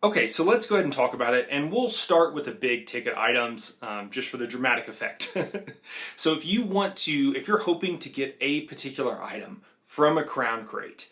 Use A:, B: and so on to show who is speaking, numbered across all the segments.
A: Okay, so let's go ahead and talk about it, and we'll start with the big ticket items just for the dramatic effect. So if you're hoping to get a particular item from a crown crate,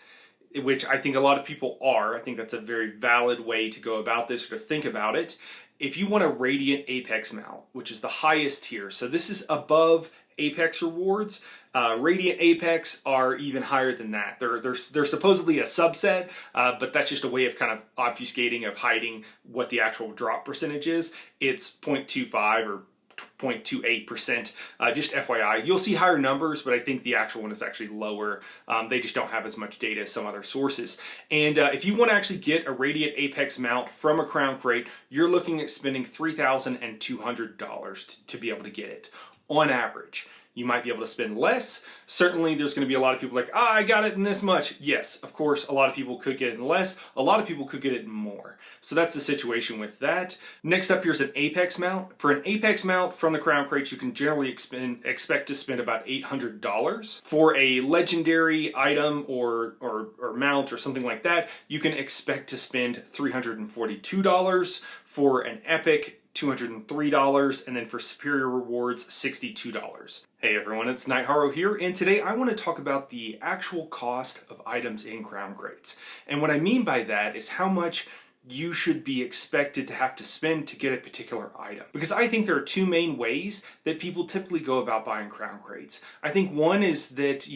A: which I think a lot of people are, I think that's a very valid way to go about this or to think about it. If you want a Radiant Apex mount, which is the highest tier, so this is above Apex rewards. Radiant Apex are even higher than that. They're supposedly a subset, but that's just a way of kind of obfuscating, of hiding what the actual drop percentage is. It's 0.25 or 0.28%. Just FYI, you'll see higher numbers, but I think the actual one is actually lower. They just don't have as much data as some other sources. And if you want to actually get a Radiant Apex mount from a crown crate, you're looking at spending $3,200 to be able to get it on average. You might be able to spend less. Certainly there's going to be a lot of people like, I got it in this much. Yes, of course, a lot of people could get it in less. A lot of people could get it in more. So that's the situation with that. Next up, here's an Apex mount. For an Apex mount from the crown crates, you can generally expect to spend about $800. For a legendary item or mount or something like that, you can expect to spend $342. For an epic, $203, and then for superior rewards, $62. Hey everyone, it's Nightharo here, and today I want to talk about the actual cost of items in crown crates. And what I mean by that is how much you should be expected to have to spend to get a particular item. Because I think there are two main ways that people typically go about buying crown crates. I think one is that,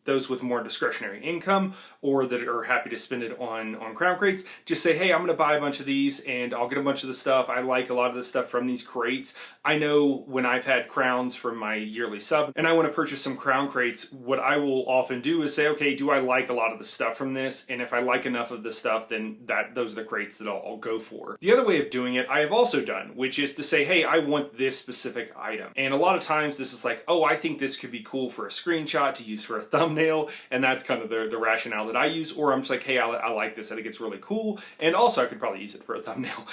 A: those with more discretionary income or that are happy to spend it on crown crates just say, hey, I'm going to buy a bunch of these and I'll get a bunch of the stuff. I like a lot of the stuff from these crates. I know when I've had crowns from my yearly sub and I want to purchase some crown crates, what I will often do is say, okay, do I like a lot of the stuff from this? And if I like enough of the stuff, then those are the crates that I'll go for. The other way of doing it I have also done, which is to say, hey, I want this specific item. And a lot of times this is like, oh, I think this could be cool for a screenshot to use for a thumbnail. And that's kind of the rationale that I use. Or I'm just like, hey, I like this. I think it's really cool. And also I could probably use it for a thumbnail.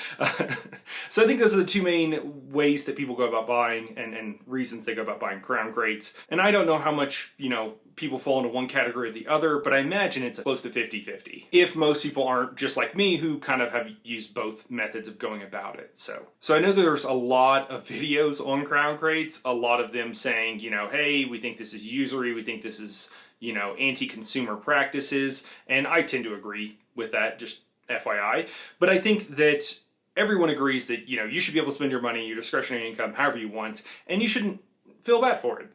A: So I think those are the two main ways that people go about buying and reasons they go about buying crown crates. And I don't know how much, people fall into one category or the other, but I imagine it's close to 50-50. If most people aren't just like me who kind of have used both methods of going about it. So I know there's a lot of videos on crown crates, a lot of them saying, hey, we think this is usury, we think this is anti-consumer practices, and I tend to agree with that, just FYI. But I think that everyone agrees that you should be able to spend your money, your discretionary income, however you want, and you shouldn't feel bad for it,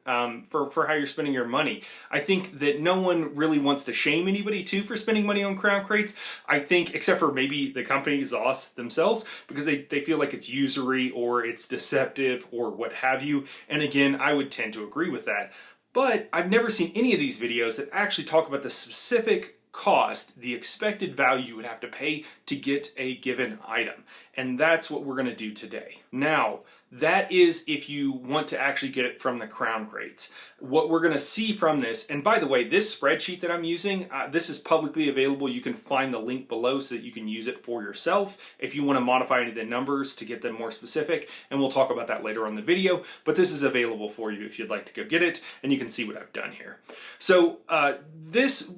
A: for how you're spending your money. I think that no one really wants to shame anybody too for spending money on crown crates. I think, except for maybe the companies themselves, because they feel like it's usury or it's deceptive or what have you. And again, I would tend to agree with that. But I've never seen any of these videos that actually talk about the specific cost, the expected value you would have to pay to get a given item. And that's what we're going to do today. Now, that is if you want to actually get it from the crown crates. What we're going to see from this, and by the way, this spreadsheet that I'm using, this is publicly available. You can find the link below so that you can use it for yourself if you want to modify any of the numbers to get them more specific, and we'll talk about that later on in the video, but this is available for you if you'd like to go get it, and you can see what I've done here. So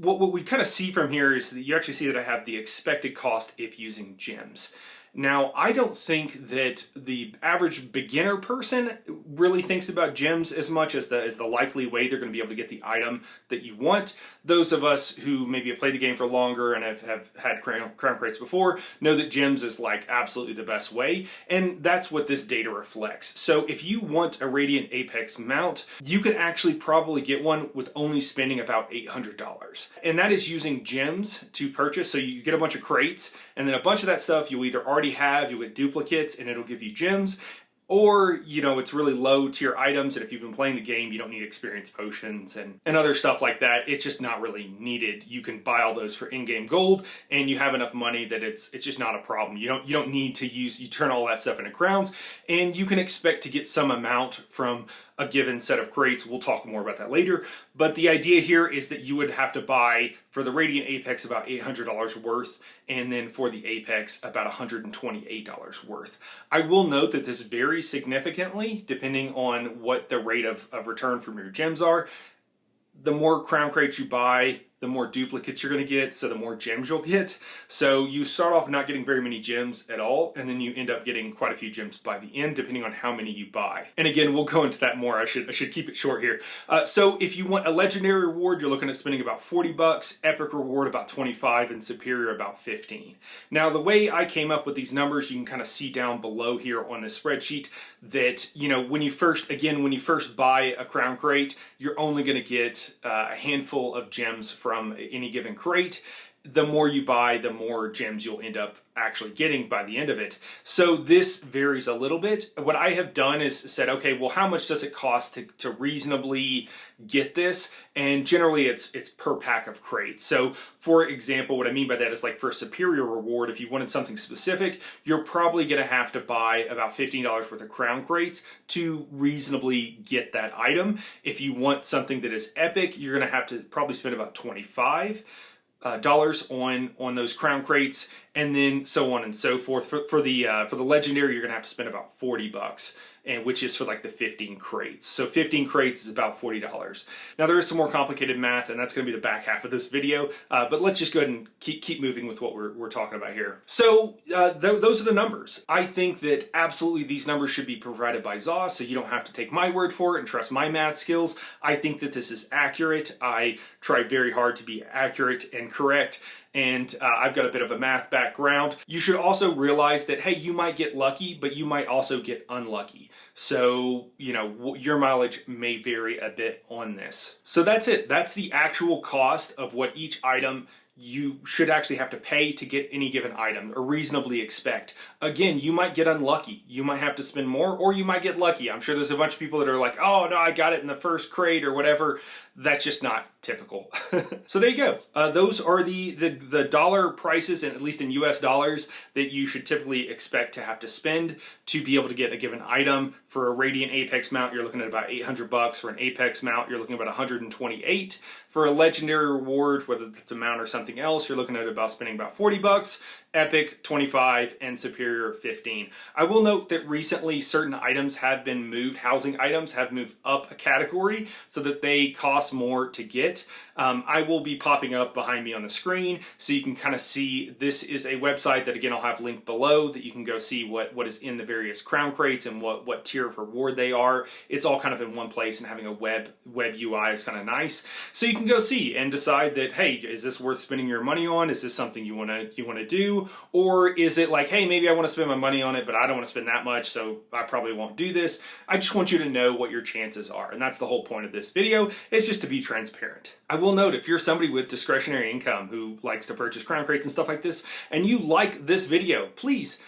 A: what we kind of see from here is that you actually see that I have the expected cost if using gems. Now, I don't think that the average beginner person really thinks about gems as much as the likely way they're going to be able to get the item that you want. Those of us who maybe have played the game for longer and have had crown crates before know that gems is like absolutely the best way, and that's what this data reflects. So if you want a Radiant Apex mount, you can actually probably get one with only spending about $800. And that is using gems to purchase. So you get a bunch of crates, and then a bunch of that stuff you'll either already have, you'll get duplicates and it'll give you gems, or it's really low tier items, and if you've been playing the game you don't need experience potions and other stuff like that. It's just not really needed. You can buy all those for in-game gold, and you have enough money that it's just not a problem. You don't need to you turn all that stuff into crowns, and you can expect to get some amount from a given set of crates. We'll talk more about that later, but the idea here is that you would have to buy for the Radiant Apex about $800 worth, and then for the Apex about $128 worth. I will note that this varies significantly depending on what the rate of return from your gems are. The more crown crates you buy, the more duplicates you're going to get, so the more gems you'll get. So you start off not getting very many gems at all, and then you end up getting quite a few gems by the end, depending on how many you buy. And again, we'll go into that more. I should keep it short here. So if you want a legendary reward, you're looking at spending about 40 bucks, epic reward about 25, and superior about 15. Now, the way I came up with these numbers, you can kind of see down below here on the spreadsheet that, you know, when you first buy a crown crate, you're only going to get a handful of gems from any given crate. The more you buy, the more gems you'll end up actually getting by the end of it. So this varies a little bit. What I have done is said, okay, well, how much does it cost to reasonably get this? And generally it's per pack of crates. So for example, what I mean by that is like for a superior reward, if you wanted something specific, you're probably gonna have to buy about $15 worth of crown crates to reasonably get that item. If you want something that is epic, you're gonna have to probably spend about $25 on those crown crates, and then so on and so forth. For the legendary, you're gonna have to spend about 40 bucks, and which is for like the 15 crates. So 15 crates is about $40. Now there is some more complicated math, and that's gonna be the back half of this video, but let's just go ahead and keep moving with what we're talking about here. So those are the numbers. I think that absolutely these numbers should be provided by ZOS, so you don't have to take my word for it and trust my math skills. I think that this is accurate. I try very hard to be accurate and correct, and I've got a bit of a math background. You should also realize that, hey, you might get lucky, but you might also get unlucky. So, you know, your mileage may vary a bit on this. So that's it. That's the actual cost of what each item you should actually have to pay to get any given item, or reasonably expect. Again, you might get unlucky. You might have to spend more, or you might get lucky. I'm sure there's a bunch of people that are like, oh no, I got it in the first crate or whatever. That's just not typical. So there you go. Those are the dollar prices, and at least in US dollars, that you should typically expect to have to spend to be able to get a given item. For a Radiant Apex mount, you're looking at about 800 bucks. For an Apex mount, you're looking at about 128. For a legendary reward, whether it's a mount or something else, you're looking at about spending about 40 bucks. Epic 25, and superior 15. I will note that recently certain items have been moved, housing items have moved up a category so that they cost more to get. I will be popping up behind me on the screen so you can kind of see. This is a website that, again, I'll have linked below, that you can go see what is in the various crown crates and what tier of reward they are. It's all kind of in one place, and having a web UI is kind of nice. So you can go see and decide that, hey, is this worth spending your money on? Is this something you want to do? Or is it like, hey, maybe I want to spend my money on it, but I don't want to spend that much, so I probably won't do this. I just want you to know what your chances are, and that's the whole point of this video, is just to be transparent. I will note, if you're somebody with discretionary income who likes to purchase crown crates and stuff like this, and you like this video, please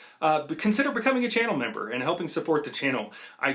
A: consider becoming a channel member and helping support the channel. I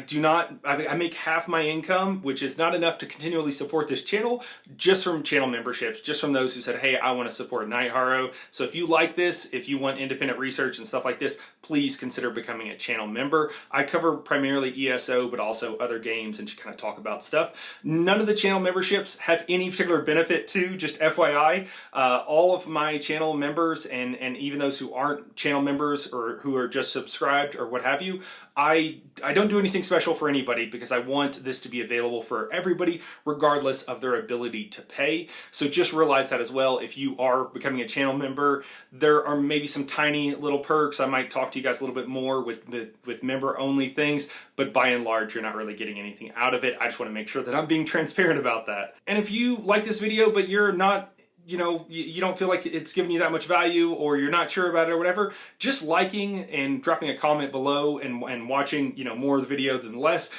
A: make half my income, which is not enough to continually support this channel, just from channel memberships, just from those who said, hey, I want to support Night Haro. So if you like this, if you want independent research and stuff like this, please consider becoming a channel member. I cover primarily ESO, but also other games, and just kind of talk about stuff. None of the channel memberships have any particular benefit to, just FYI. All of my channel members, and even those who aren't channel members or who are just subscribed or what have you, I don't do anything special for anybody, because I want this to be available for everybody regardless of their ability to pay. So just realize that as well. If you are becoming a channel member, there are maybe some tiny little perks. I might talk to you guys a little bit more with member only things, but by and large, you're not really getting anything out of it. I just want to make sure that I'm being transparent about that. And if you like this video but you're not, you know, you don't feel like it's giving you that much value, or you're not sure about it or whatever, just liking and dropping a comment below and watching, you know, more of the video than less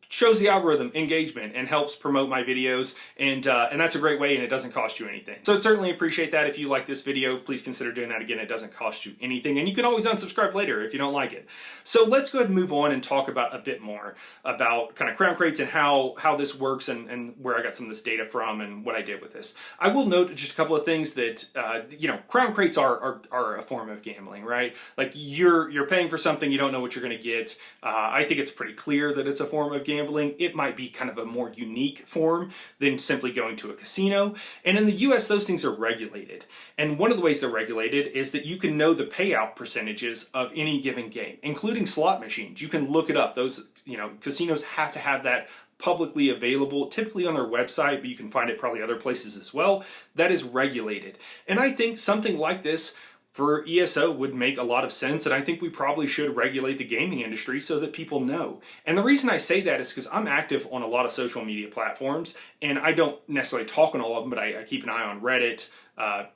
A: shows the algorithm engagement and helps promote my videos, and that's a great way, and it doesn't cost you anything. So I'd certainly appreciate that. If you like this video, please consider doing that. Again, it doesn't cost you anything, and you can always unsubscribe later if you don't like it. So let's go ahead and move on and talk about a bit more about kind of crown crates and how this works, and where I got some of this data from and what I did with this. I will note just a couple of things that you know, crown crates are a form of gambling, right? Like you're paying for something, you don't know what you're going to get. I think it's pretty clear that it's a form of gambling. It might be kind of a more unique form than simply going to a casino. And in the US, those things are regulated. And one of the ways they're regulated is that you can know the payout percentages of any given game, including slot machines. You can look it up. Those, you know, casinos have to have that publicly available, typically on their website, but you can find it probably other places as well, that is regulated. And I think something like this for ESO would make a lot of sense, and I think we probably should regulate the gaming industry so that people know. And the reason I say that is because I'm active on a lot of social media platforms, and I don't necessarily talk on all of them, but I keep an eye on Reddit,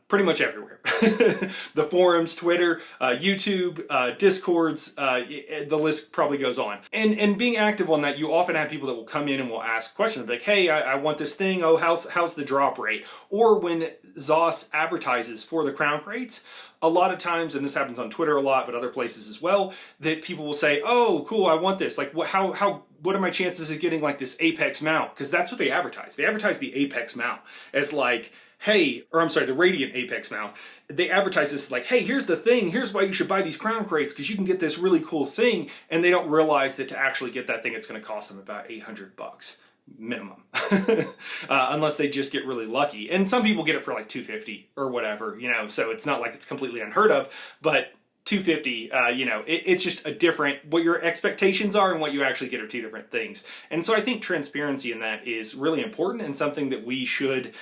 A: pretty much everywhere. The forums, Twitter, YouTube, Discords, the list probably goes on. And being active on that, you often have people that will come in and will ask questions like, hey, I want this thing, oh, how's the drop rate? Or when ZOS advertises for the crown crates, a lot of times, and this happens on Twitter a lot, but other places as well, that people will say, oh, cool, I want this. Like, what are my chances of getting like this Apex mount? Because that's what they advertise. They advertise the Apex mount as like, hey, or I'm sorry, the Radiant Apex mount. They advertise this like, hey, here's the thing, here's why you should buy these crown crates, because you can get this really cool thing, and they don't realize that to actually get that thing, it's going to cost them about $800 minimum, unless they just get really lucky. And some people get it for like $250 or whatever, you know, so it's not like it's completely unheard of, but $250, you know, it's just a different, what your expectations are and what you actually get are two different things. And so I think transparency in that is really important and something that we should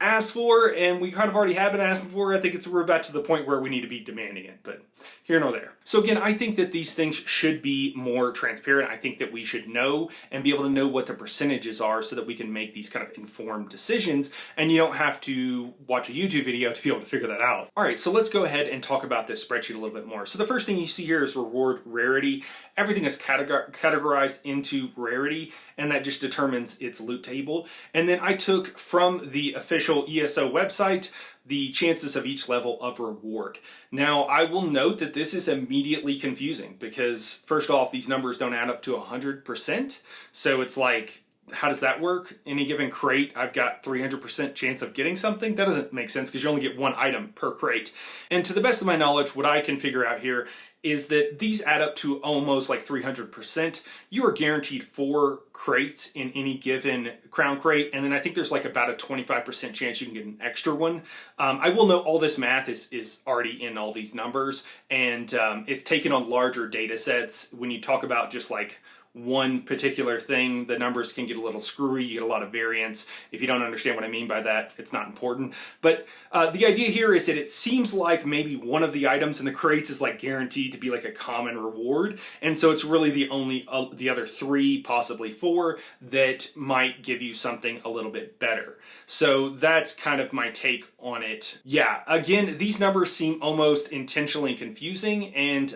A: ask for, and we kind of already have been asking for. I think we're about to the point where we need to be demanding it, but here nor there. So again, I think that these things should be more transparent. I think that we should know and be able to know what the percentages are so that we can make these kind of informed decisions, and you don't have to watch a YouTube video to be able to figure that out. All right, so let's go ahead and talk about this spreadsheet a little bit more. So the first thing you see here is reward rarity. Everything is categorized into rarity, and that just determines its loot table. And then I took from the official ESO website the chances of each level of reward. Now, I will note that this is immediately confusing because, first off, these numbers don't add up to 100%. So it's like, how does that work? Any given crate, I've got 300% chance of getting something? That doesn't make sense because you only get one item per crate. And to the best of my knowledge, what I can figure out here is that these add up to almost like 300%. You are guaranteed 4 crates in any given crown crate, and then I think there's like about a 25% chance you can get an extra one. I will note all this math is already in all these numbers, and it's taken on larger data sets. When you talk about just like one particular thing, the numbers can get a little screwy, you get a lot of variance. If you don't understand what I mean by that, it's not important. But the idea here is that it seems like maybe one of the items in the crates is like guaranteed to be like a common reward, and so it's really the only the other 3, possibly 4, that might give you something a little bit better. So that's kind of my take on it. Yeah, again, these numbers seem almost intentionally confusing, and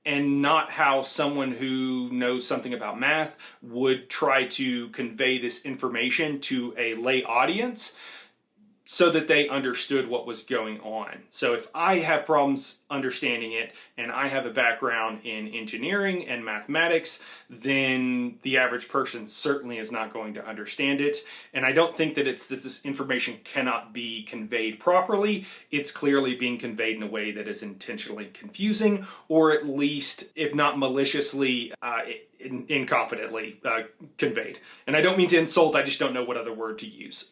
A: not how someone who knows something about math would try to convey this information to a lay audience so that they understood what was going on. So if I have problems understanding it and I have a background in engineering and mathematics, then the average person certainly is not going to understand it. And I don't think that it's that this information cannot be conveyed properly. It's clearly being conveyed in a way that is intentionally confusing, or at least, if not maliciously, incompetently conveyed. And I don't mean to insult, I just don't know what other word to use.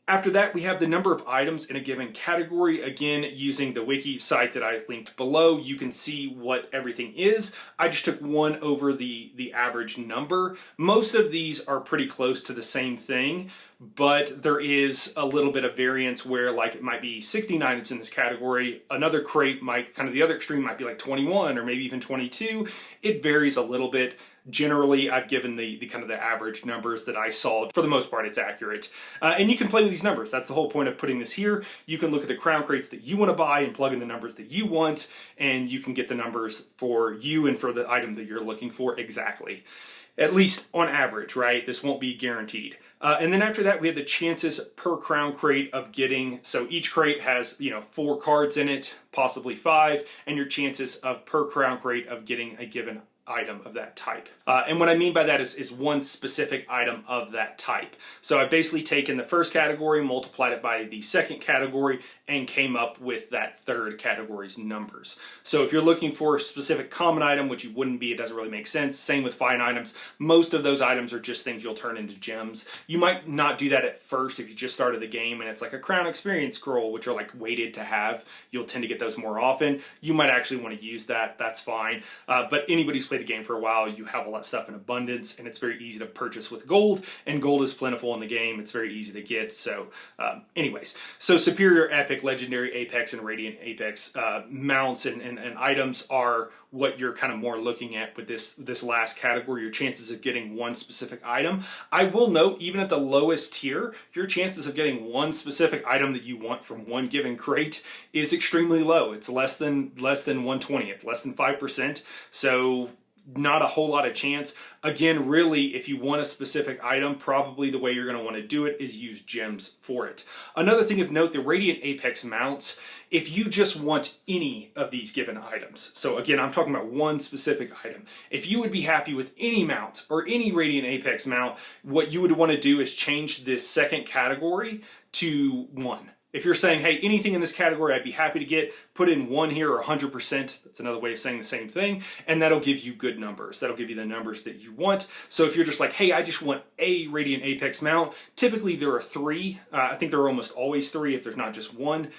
A: After that, we have the number of items in a given category. Again, using the wiki site that I linked below, you can see what everything is. I just took 1 over the average number. Most of these are pretty close to the same thing, but there is a little bit of variance where like it might be 16 items in this category. Another crate might, kind of the other extreme might be like 21 or maybe even 22. It varies a little bit. Generally, I've given the kind of the average numbers that I saw. For the most part, it's accurate. And you can play with these numbers. That's the whole point of putting this here. You can look at the crown crates that you want to buy and plug in the numbers that you want, and you can get the numbers for you and for the item that you're looking for exactly. At least on average, right? This won't be guaranteed. And then after that, we have the chances per crown crate of getting, so each crate has, 4 cards in it, possibly 5, and your chances of per crown crate of getting a given item of that type. And what I mean by that is one specific item of that type. So I've basically taken the first category, multiplied it by the second category, and came up with that third category's numbers. So if you're looking for a specific common item, which you wouldn't be, it doesn't really make sense. Same with fine items. Most of those items are just things you'll turn into gems. You might not do that at first if you just started the game and it's like a crown experience scroll, which are like weighted to have. You'll tend to get those more often. You might actually want to use that. That's fine. But anybody who's played played the game for a while, you have all that stuff in abundance, and it's very easy to purchase with gold, and gold is plentiful in the game. It's very easy to get. So anyways, so Superior, Epic, Legendary, Apex, and Radiant Apex mounts and items are what you're kind of more looking at with this last category, your chances of getting one specific item. I will note, even at the lowest tier, your chances of getting one specific item that you want from one given crate is extremely low. It's less than 1/20th, less than 5%. So not a whole lot of chance. Again, really, if you want a specific item, probably the way you're going to want to do it is use gems for it. Another thing of note, the Radiant Apex mounts, if you just want any of these given items, so again, I'm talking about one specific item. If you would be happy with any mount or any Radiant Apex mount, what you would want to do is change this second category to 1. If you're saying, hey, anything in this category I'd be happy to get, put in 1 here, or 100%. That's another way of saying the same thing. And that'll give you good numbers. That'll give you the numbers that you want. So if you're just like, hey, I just want a Radiant Apex mount, typically there are 3. I think there are almost always 3 if there's not just 1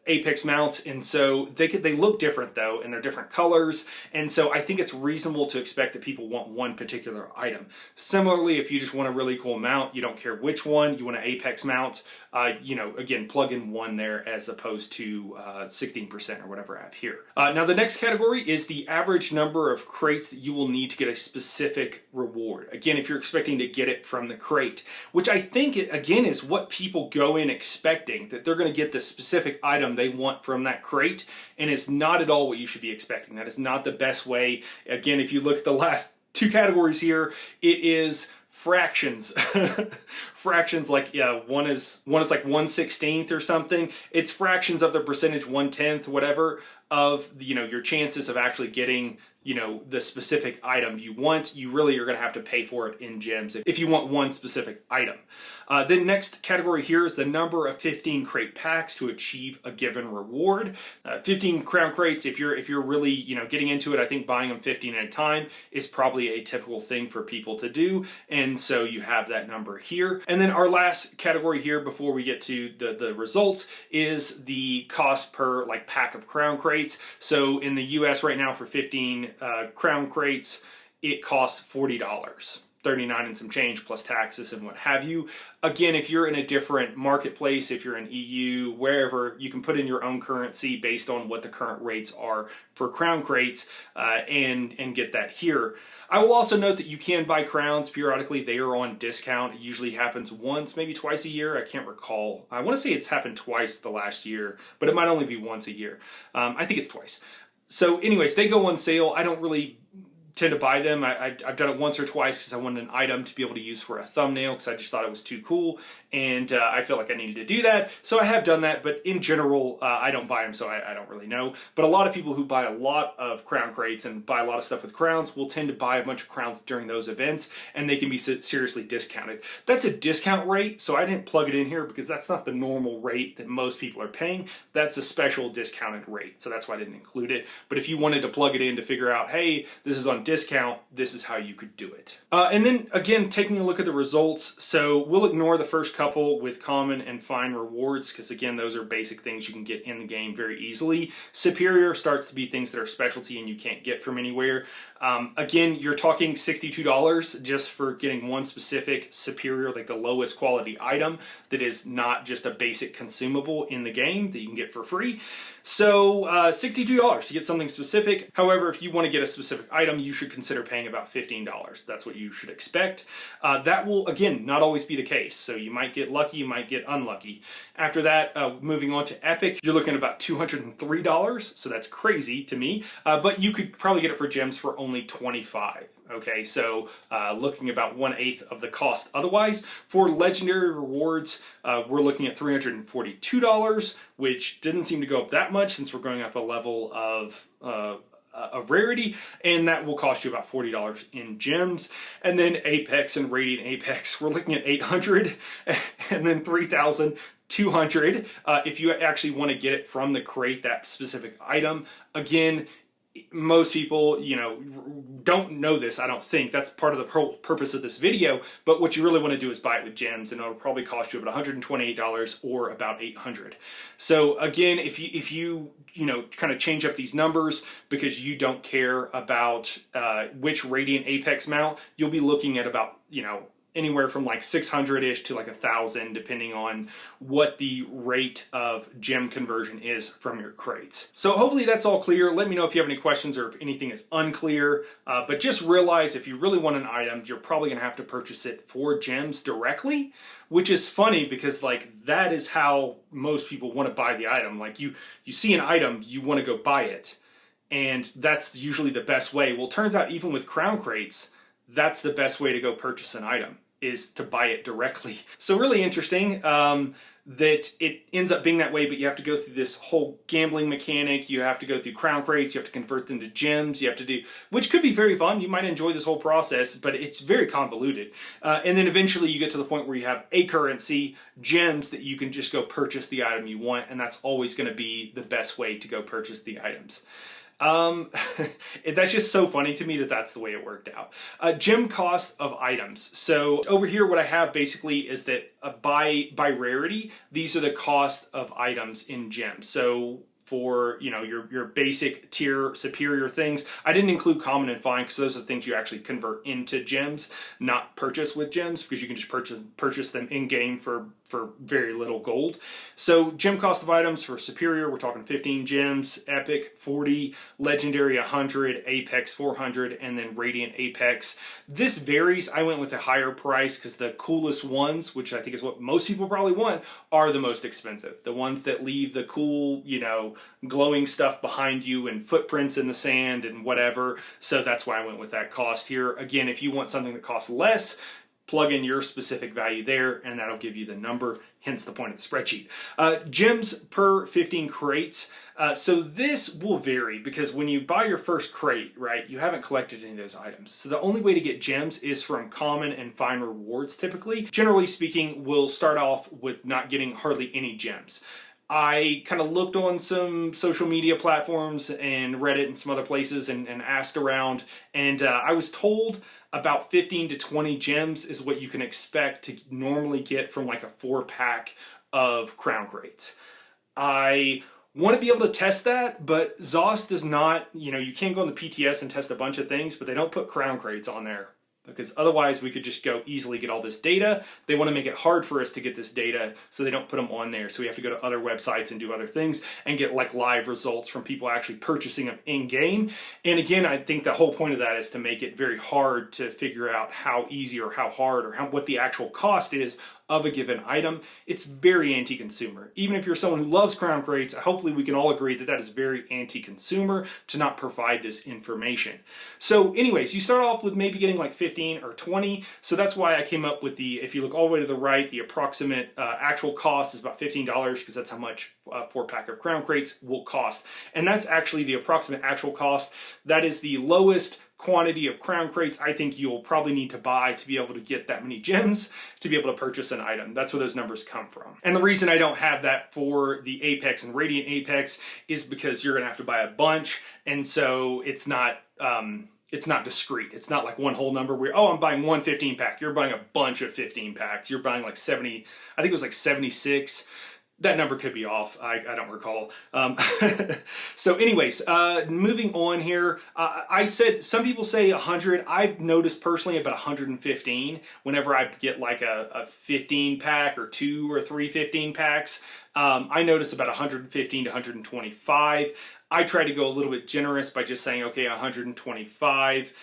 A: Apex mounts. And so they look different though, and they're different colors. And so I think it's reasonable to expect that people want one particular item. Similarly, if you just want a really cool mount, you don't care which one, you want an Apex mount, again, plug in 1 there as opposed to 16% or whatever I have here. Now the next category is the average number of crates that you will need to get a specific reward. Again, if you're expecting to get it from the crate, which I think, again, is what people go in expecting, that they're going to get the specific item they want from that crate, and it's not at all what you should be expecting. That is not the best way. Again, if you look at the last 2 categories here, it is fractions. Fractions, like, yeah, one is like 1/16th or something. It's fractions of the percentage, 1/10, whatever, of your chances of actually getting the specific item you want. You really are going to have to pay for it in gems if you want one specific item. Then next category here is the number of 15 crate packs to achieve a given reward. 15 crown crates, if you're really getting into it, I think buying them 15 at a time is probably a typical thing for people to do, and so you have that number here. And then our last category here before we get to the results is the cost per pack of crown crates. So in the US right now for 15 crown crates, it costs $40. 39 and some change plus taxes and what have you. Again, if you're in a different marketplace, if you're in EU, wherever, you can put in your own currency based on what the current rates are for crown crates and get that here. I will also note that you can buy crowns periodically. They are on discount. It usually happens once, maybe twice a year. I can't recall. I want to say it's happened twice the last year, but it might only be once a year. I think it's twice. So anyways, they go on sale. I don't really tend to buy them. I've done it once or twice because I wanted an item to be able to use for a thumbnail because I just thought it was too cool, and I felt like I needed to do that. So I have done that, but in general, I don't buy them, so I don't really know. But a lot of people who buy a lot of crown crates and buy a lot of stuff with crowns will tend to buy a bunch of crowns during those events, and they can be seriously discounted. That's a discount rate, so I didn't plug it in here because that's not the normal rate that most people are paying. That's a special discounted rate, so that's why I didn't include it. But if you wanted to plug it in to figure out, hey, this is on discount, this is how you could do it. And then again, taking a look at the results, so we'll ignore the first couple with common and fine rewards because again, those are basic things you can get in the game very easily. Superior starts to be things that are specialty and you can't get from anywhere. Again, you're talking $62 just for getting one specific superior, like the lowest quality item that is not just a basic consumable in the game that you can get for free. So $62 to get something specific. However, if you want to get a specific item, you should consider paying about $15. That's what you should expect. That will, again, not always be the case. So you might get lucky, you might get unlucky. After that, moving on to Epic, you're looking at about $203. So that's crazy to me. But you could probably get it for gems for only $25. Okay, so looking about 1/8 of the cost. Otherwise, for legendary rewards, we're looking at $342, which didn't seem to go up that much since we're going up a level of rarity, and that will cost you about $40 in gems. And then Apex and Radiant Apex, we're looking at $800 and then $3,200 if you actually want to get it from the crate, that specific item. Again, most people, don't know this, I don't think. That's part of the purpose of this video, but what you really want to do is buy it with gems, and it'll probably cost you about $128 or about $800. So again, if you kind of change up these numbers because you don't care about which Radiant Apex mount, you'll be looking at about, anywhere from like 600-ish to like 1,000, depending on what the rate of gem conversion is from your crates. So hopefully that's all clear. Let me know if you have any questions or if anything is unclear. But just realize if you really want an item, you're probably gonna have to purchase it for gems directly, which is funny because like that is how most people want to buy the item. Like you see an item, you want to go buy it. And that's usually the best way. Well, it turns out even with crown crates, that's the best way to go purchase an item, is to buy it directly. So really interesting that it ends up being that way, but you have to go through this whole gambling mechanic. You have to go through crown crates. You have to convert them to gems. You have to do, which could be very fun. You might enjoy this whole process, but it's very convoluted. And then eventually you get to the point where you have a currency, gems, that you can just go purchase the item you want, and that's always going to be the best way to go purchase the items. That's just so funny to me that that's the way it worked out. Gem cost of items. So over here, what I have basically is that by rarity, these are the cost of items in gems. So for your basic tier superior things, I didn't include common and fine because those are the things you actually convert into gems, not purchase with gems, because you can just purchase them in game for very little gold. So gem cost of items for superior, we're talking 15 gems, epic 40, legendary 100, apex 400, and then radiant apex. This varies. I went with a higher price because the coolest ones, which I think is what most people probably want, are the most expensive. The ones that leave the cool, glowing stuff behind you and footprints in the sand and whatever. So that's why I went with that cost here. Again, if you want something that costs less, plug in your specific value there, and that'll give you the number, hence the point of the spreadsheet. Gems per 15 crates. So this will vary because when you buy your first crate, right, you haven't collected any of those items. So the only way to get gems is from common and fine rewards typically. Generally speaking, we'll start off with not getting hardly any gems. I kind of looked on some social media platforms and Reddit and some other places and asked around, and I was told about 15 to 20 gems is what you can expect to normally get from like a 4-pack of crown crates. I want to be able to test that, but ZOS does not, you can't go on the PTS and test a bunch of things, but they don't put crown crates on there, because otherwise we could just go easily get all this data. They want to make it hard for us to get this data, so they don't put them on there. So we have to go to other websites and do other things and get like live results from people actually purchasing them in game. And again, I think the whole point of that is to make it very hard to figure out how easy or how hard or what the actual cost is of a given item. It's very anti-consumer. Even if you're someone who loves crown crates, hopefully we can all agree that that is very anti-consumer to not provide this information. So anyways, you start off with maybe getting like 15 or 20. So that's why I came up with if you look all the way to the right, the approximate actual cost is about $15, because that's how much a 4-pack of crown crates will cost. And that's actually the approximate actual cost. That is the lowest quantity of crown crates I think you'll probably need to buy to be able to get that many gems to be able to purchase an item. That's where those numbers come from. And the reason I don't have that for the Apex and Radiant Apex is because you're gonna have to buy a bunch, and so it's not discrete. It's not like one whole number where, oh, I'm buying one 15-pack. You're buying a bunch of 15 packs. You're buying like 70, I think it was like 76. That number could be off. I don't recall. So anyways, moving on here. I said some people say 100. I've noticed personally about 115 whenever I get like a 15 pack or 2 or 3 15 packs. I notice about 115 to 125. I try to go a little bit generous by just saying, okay, 125.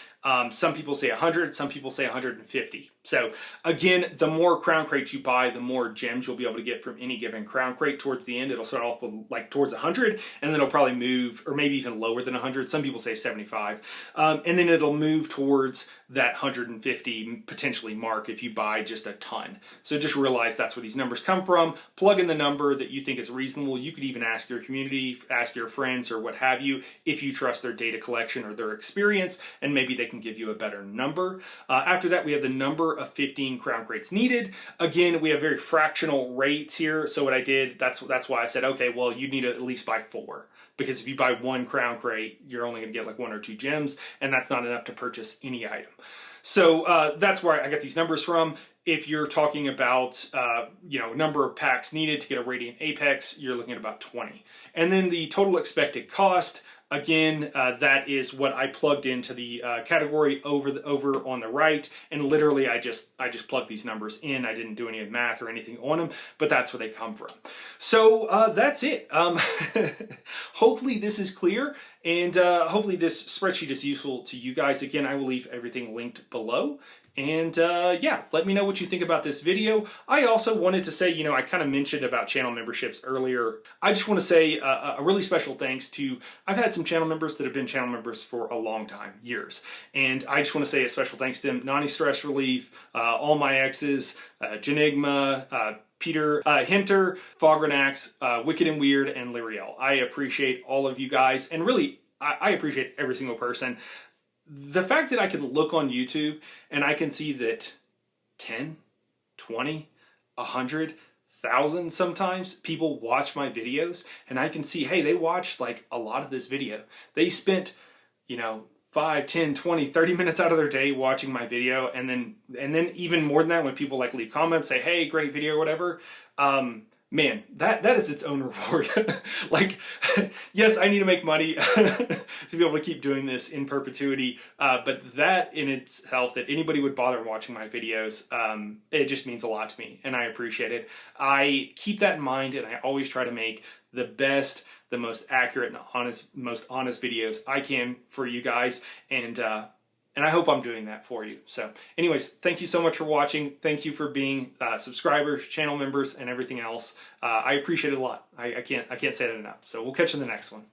A: Some people say 100, some people say 150. So again, the more crown crates you buy, the more gems you'll be able to get from any given crown crate. Towards the end, it'll start off with like towards 100, and then it'll probably move, or maybe even lower than 100. Some people say 75. And then it'll move towards that 150 potentially mark if you buy just a ton. So just realize that's where these numbers come from. Plug in the number that you think is reasonable. You could even ask your community, ask your friends or what have you, if you trust their data collection or their experience, and maybe they can give you a better number. After that, we have the number of 15 crown crates needed. Again, we have very fractional rates here. So what I did, that's why I said, okay, well, you need to at least buy 4. because if you buy one crown crate, you're only going to get like 1 or 2 gems, and that's not enough to purchase any item. So that's where I got these numbers from. If you're talking about, number of packs needed to get a Radiant Apex, you're looking at about 20. And then the total expected cost, again, that is what I plugged into the category over on the right, and literally I just plugged these numbers in. I didn't do any math or anything on them, but that's where they come from. So that's it. Hopefully this is clear, and hopefully this spreadsheet is useful to you guys. Again, I will leave everything linked below. And yeah, let me know what you think about this video. I also wanted to say, I kind of mentioned about channel memberships earlier. I just want to say a really special thanks to, I've had some channel members that have been channel members for a long time, years. And I just want to say a special thanks to them, Nani Stress Relief, all my exes, Janigma, Peter Hinter, Fogranax, Wicked and Weird, and Lyriel. I appreciate all of you guys, and really, I appreciate every single person. The fact that I can look on YouTube and I can see that 10, 20, 100, 1,000 sometimes people watch my videos, and I can see, hey, they watched like a lot of this video. They spent, 5, 10, 20, 30 minutes out of their day watching my video, and then even more than that, when people like leave comments, say, hey, great video, or whatever, man, that is its own reward. Like, yes, I need to make money to be able to keep doing this in perpetuity, but that in itself, that anybody would bother watching my videos, it just means a lot to me, and I appreciate it. I keep that in mind, and I always try to make the best, the most accurate and most honest videos I can for you guys, and I hope I'm doing that for you. So anyways, thank you so much for watching. Thank you for being subscribers, channel members, and everything else. I appreciate it a lot. I can't say that enough. So we'll catch you in the next one.